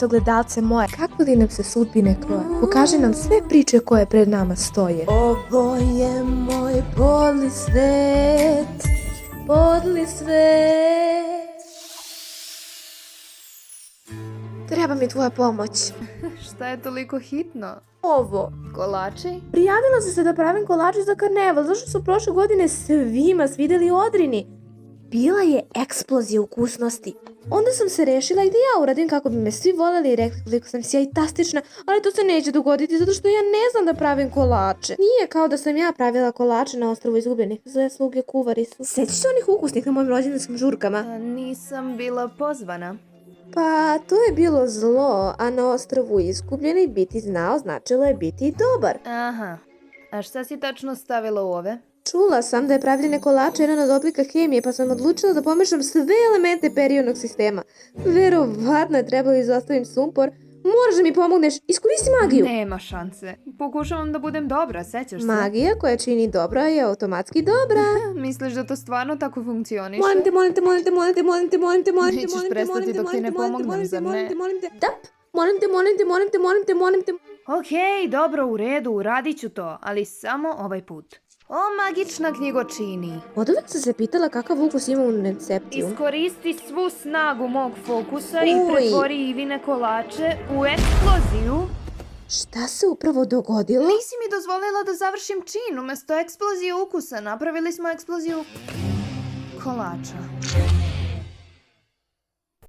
ogledalce moje. Kako li nam se sudbine kroje? Pokaži nam sve priče koje pred nama stoje. Ovo je moj podli svet, podli svet. Treba mi tvoja pomoć. Šta je toliko hitno? Ovo. Kolači? Prijavila sam se da pravim kolače za karneval, zašto su prošle godine svima svideli Odrini. Bila je eksplozija ukusnosti. Onda sam se rešila i da ja uradim kako bi me svi voljeli i rekli koliko sam sjajtastična, ali to se neće dogoditi zato što ja ne znam da pravim kolače. Nije kao da sam ja pravila kolače na ostrvu izgubljenih. Zle sluge kuvari su. Sjećaš se onih ukusnih na mojim rođendanskim žurkama? Nisam bila pozvana. Pa, to je bilo zlo, a na ostrvu izgubljeni biti znao značilo je biti dobar. Aha. A šta si tačno stavila u ove? Čula sam da je pravljenje kolača jedan od oblika hemije, pa sam odlučila da pomešam sve elemente periodnog sistema. Verovatno je trebalo izostavim sumpor. Moraš da mi pomogneš, iskoristi magiju. Nema šanse. Pokušavam da budem dobra, sećaš se? Magija koja čini dobro je automatski dobra. Misliš da to stvarno tako funkcioniše? Molim te. Nećeš prestati dok ti ne pomognem, zar ne? Da, molim te. Okej, dobro, u redu, uradit ću to, ali samo ovaj put. O, magična knjigočini! Od uvek sam se pitala kakav ukus ima u recepciju. Iskoristi svu snagu mog fokusa i pretvori Ivine kolače u eksploziju. Šta se upravo dogodilo? Nisi mi dozvolila da završim čin. Umesto eksplozije ukusa napravili smo eksploziju kolača.